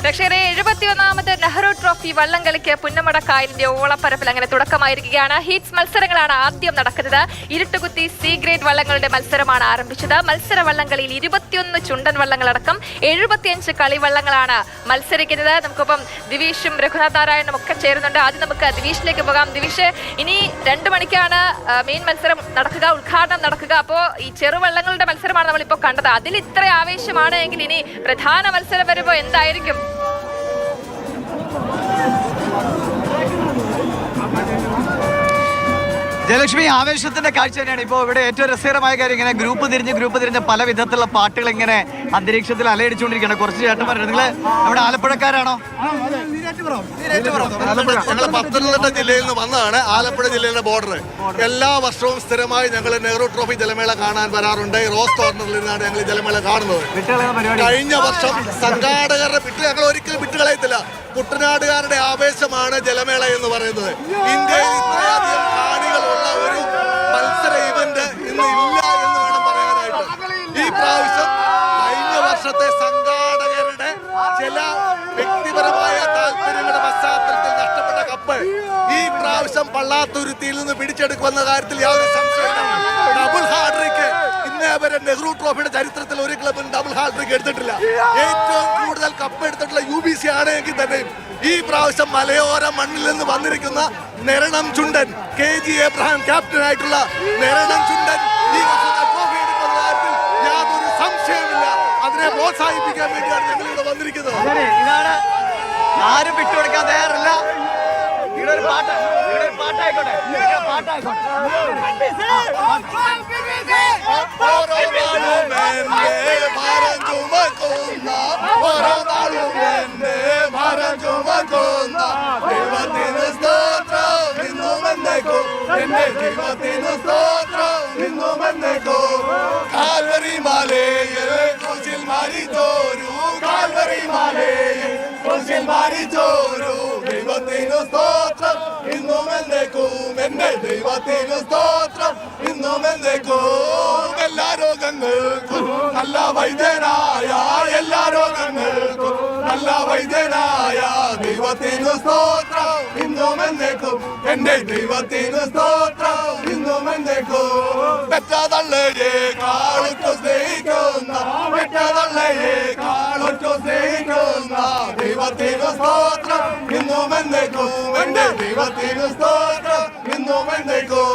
പ്രേക്ഷകരെ 71ാമത് നെഹ്റു ട്രോഫി വള്ളംകളിക്ക് പുന്നമടക്കായലിന്റെ ഓളപ്പരപ്പിൽ അങ്ങനെ തുടക്കമായിരിക്കുകയാണ്. ഹീറ്റ്സ് മത്സരങ്ങളാണ് ആദ്യം നടക്കുന്നത്. ഇരുട്ടുകുത്തി സി ഗ്രേഡ് വള്ളങ്ങളുടെ മത്സരമാണ് ആരംഭിച്ചത്. മത്സര വള്ളംകളിയിൽ 21 ചുണ്ടൻ വള്ളങ്ങളടക്കം 75 കളിവള്ളങ്ങളാണ് മത്സരിക്കുന്നത്. നമുക്കൊപ്പം ദിവിഷും രഘുനാഥ് നാരായണനും ഒക്കെ ചേരുന്നുണ്ട്. ആദ്യം നമുക്ക് ദിവിഷിലേക്ക് പോകാം. ദിവിഷ്, ഇനി 2 മണിക്കാണ് മെയിൻ മത്സരം നടക്കുക, ഉദ്ഘാടനം നടക്കുക. അപ്പോൾ ഈ ചെറുവള്ളങ്ങളുടെ മത്സരമാണ് നമ്മളിപ്പോൾ കണ്ടത്. അതിൽ ഇത്ര ആവേശമാണ് എങ്കിൽ ഇനി പ്രധാന മത്സരം വരുമ്പോൾ എന്തായിരിക്കും? ജയലക്ഷ്മി, ആവേശത്തിന്റെ കാഴ്ച തന്നെയാണ് ഇപ്പോൾ ഇവിടെ ഏറ്റവും രസകരമായ കാര്യം. ഇങ്ങനെ ഗ്രൂപ്പ് തിരിഞ്ഞ് പല വിധത്തിലുള്ള പാട്ടുകൾ ഇങ്ങനെ അന്തരീക്ഷത്തിൽ അലയടിച്ചുകൊണ്ടിരിക്കുകയാണ്. കുറച്ച് ചേട്ടന്മാരുണ്ട്. നിങ്ങൾ നമ്മുടെ ആലപ്പുഴക്കാരാണോ? ഞങ്ങൾ പത്തനംതിട്ട ജില്ലയിൽ നിന്ന് വന്നതാണ്. ആലപ്പുഴ ജില്ലയിലെ ബോർഡർ. എല്ലാ വർഷവും സ്ഥിരമായി ഞങ്ങൾ നെഹ്റു ട്രോഫി ജലമേള കാണാൻ വരാറുണ്ട്. റോസ് കോർണറിൽ നിന്നാണ് ഞങ്ങൾ ജലമേള കാണുന്നത്. കഴിഞ്ഞ വർഷം സംഘാടകരുടെ ഞങ്ങൾ ഒരിക്കലും വിട്ടുകളയത്തില്ല. കുട്ടനാടുകാരുടെ ആവേശമാണ് ജലമേള എന്ന് പറയുന്നത്. ഇന്ത്യയിൽ ഇത്രയധികം കാണികളുള്ള ഒരു മത്സര ഇവന്റ് ഇന്ന് ഇല്ല എന്ന് വേണം പറയാനായിട്ട്. ഈ പ്രാവശ്യം കഴിഞ്ഞ വർഷത്തെ സംഘാടകരുടെ ചില വ്യക്തിപരമായ താല്പര്യങ്ങളുടെ പശ്ചാത്തലത്തിൽ നഷ്ടപ്പെട്ട കപ്പ് ഈ പ്രാവശ്യം പള്ളാത്തുരുത്തിയിൽ നിന്ന് പിടിച്ചെടുക്കുമെന്ന കാര്യത്തിൽ യാതൊരു സംശയമില്ല. ഡബിൾ ഹാട്രിക്ക് ഇന്നേവരെ നെഹ്റു ട്രോഫിയുടെ ചരിത്രത്തിൽ ഒരു ക്ലബിന് ഡബിൾ ഹാട്രിക്ക് എടുത്തിട്ടില്ല. ഏറ്റവും കൂടുതൽ കപ്പ് എടുത്തിട്ടുള്ള UBC ആണെങ്കിൽ തന്നെയും ഈ പ്രാവശ്യം മലയോര മണ്ണിൽ നിന്ന് വന്നിരിക്കുന്ന നെരണം ചുണ്ടൻ KG എബ്രഹാം ക്യാപ്റ്റനായിട്ടുള്ള നെരണം ചുണ്ടൻ ഈ വർഷത്തെ ട്രോഫി എടുക്കുന്ന കാര്യത്തിൽ യാതൊരു സംശയമില്ല. അതിനെ പ്രോത്സാഹിപ്പിക്കാൻ വേണ്ടിയാണ് ഞങ്ങൾ ഇവിടെ വന്നിരിക്കുന്നത്. ഇതാണ് ആരും വിട്ടുകൊടുക്കാൻ തയ്യാറില്ല. ഇവിടെ ഒരു പാട്ടായിക്കോട്ടെ. ദൈവത്തിന് സ്തോത്രം ഇന്നും എന്നേക്കും, എന്റെ ദൈവത്തിന് സ്തോത്രം ഇന്നും എന്നേക്കും. കാൽവരി മലയിൽ ക്രൂശിൽ മരിച്ചോരു, കാൽവരി മലയിൽ ക്രൂശിൽ മരിച്ചോരു ദൈവത്തിന് സ്തോത്രം ഇന്നും എന്നേക്കും, എന്റെ ദൈവത്തിന് സ്തോത്രം ഇന്നും എന്നേക്കും. എല്ലാ രോഗങ്ങൾക്കും നല്ല വൈദ്യനായ, എല്ലാ രോഗങ്ങൾക്കും നല്ല വൈദ്യനായ ദൈവത്തിന് സ്തോത്രം ഇന്നും എന്നേക്കും, എന്റെ ദൈവത്തിന് സ്തോത്രം ഇന്നും എന്നേക്കും. പെറ്റതള്ളയെ കാളുറ്റു സ്നേഹിക്കുന്ന, പെറ്റതള്ളയെ കാളുറ്റു സ്നേഹിക്കുന്ന ദൈവത്തിന് സ്തോത്രം ഇന്നും എന്നേക്കും, എന്റെ ദൈവത്തിന് സ്തോത്രം ഇന്നും എന്നേക്കും.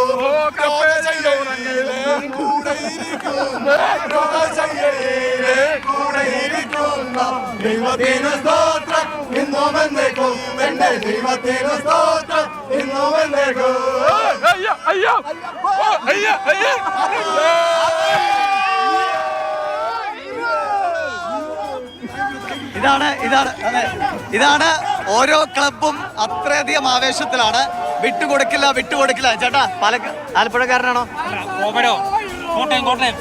രോഗശയ്യയിലെ കൂടെ ഇരിക്കുന്ന, രോഗശയ്യയിലെ കൂടെ ഇരിക്കുന്ന ദൈവത്തിന് സ്തോത്രം ഇന്നും എന്നേക്കും, എന്റെ ദൈവത്തിന് സ്തോത്രം ഇന്നും എന്നേക്കും. ഇതാണ് ഓരോ ക്ലബും അത്രയധികം ആവേശത്തിലാണ്. വിട്ടുകൊടുക്കില്ല. ചേട്ടാ, ആലപ്പുഴക്കാരനാണോ?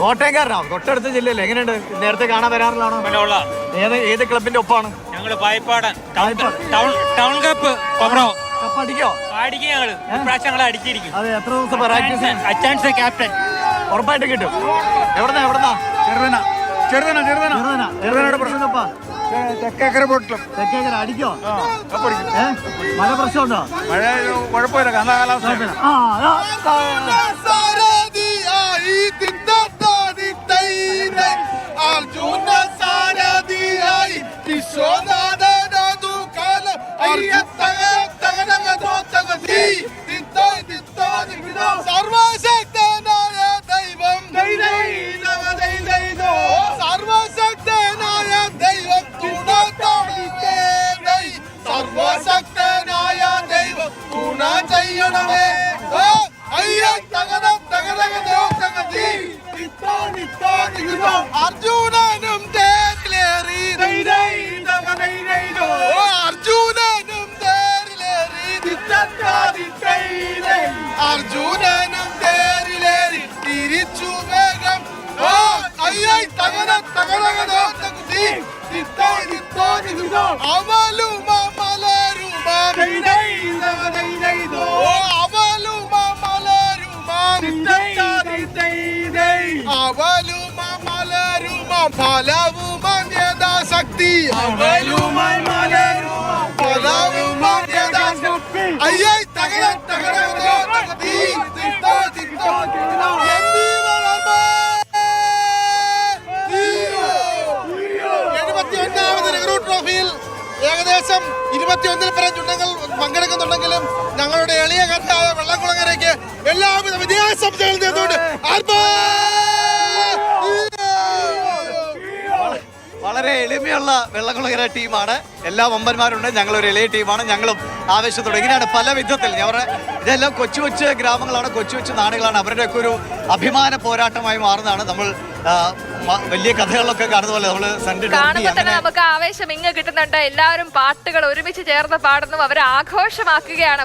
കോട്ടയംകാരനാണോ? തൊട്ടടുത്ത ജില്ലയല്ലേ? എങ്ങനെയുണ്ട്? നേരത്തെ കാണാൻ വരാറിലാണോ? ഏത് ക്ലബിന്റെ ഒപ്പാണ്? ഞങ്ങള് പായിപ്പാടൻ ടൗൺ കപ്പ് അടിക്കോ? ഞങ്ങൾ അടിച്ചിരിക്കും. അതെ, എത്ര ദിവസം പ്രാക്ടീസ്? അച്ചാൻസ് ക്യാപ്റ്റൻ ഉറപ്പായിട്ട് കിട്ടും. എവിടെന്നാ? ചെറുതനാട് പ്രശ്നപ്പാ. തെക്കേക്കര ബോട്ടിലും തെക്കേക്കര അടിക്കോ? മഴ പ്രശ്നമുണ്ടോ? മഴ കുഴപ്പമില്ല, കാലാവസ്ഥ. അർജുന സാരഥിയായി വിശ്വനാഥനതു കാല സർവശക്തനായ ദൈവം, സർവശക്തനായ ദൈവം തുണ സർവശക്തനായ ദൈവം തുണ ചെയ്യണമേ. അർജുനനും തേരിലേറി, അർജുനനും തേരിലേറി, അർജുനനും തേരിലേറി തിരിച്ചു വേഗം. അവലും മലരുമാൻ, അവലും മലരുമാൻ, ഫലവുമാൻ യഥാശക്തി, അവലുമായി ട്രോഫിയിൽ ഏകദേശം 21 പരം ചുണ്ടങ്ങൾ പങ്കെടുക്കുന്നുണ്ടെങ്കിലും ഞങ്ങളുടെ എളിയ കഥയായ വെള്ളംകുളങ്ങരയ്ക്ക് എല്ലാവിധ വിജയാശംസകൾ നേർന്നുകൊണ്ട് വളരെ എളിമയുള്ള വെള്ളംകുളങ്ങര ടീമാണ്. എല്ലാ വമ്പന്മാരുണ്ട്, ഞങ്ങളൊരു എളിയ ടീമാണ്, ഞങ്ങളും ആവേശത്തോടെ ഇങ്ങനെയാണ് പല വിധത്തിൽ. ഞാൻ പറഞ്ഞ ഇതെല്ലാം കൊച്ചു കൊച്ചു ഗ്രാമങ്ങളാണ്, കൊച്ചു കൊച്ചു നാടുകളാണ്. അവരുടെയൊക്കെ ഒരു അഭിമാന പോരാട്ടമായി മാറുന്നതാണ്. നമ്മൾ വലിയ കഥകളിലൊക്കെ കാണുന്ന പോലെ നമ്മൾ കാണുമ്പോൾ തന്നെ നമുക്ക് ആവേശം ഇങ്ങ് കിട്ടുന്നുണ്ട്. എല്ലാവരും പാട്ടുകൾ ഒരുമിച്ച് ചേർന്ന് പാടുന്നു, അവരെ ആഘോഷമാക്കുകയാണ്.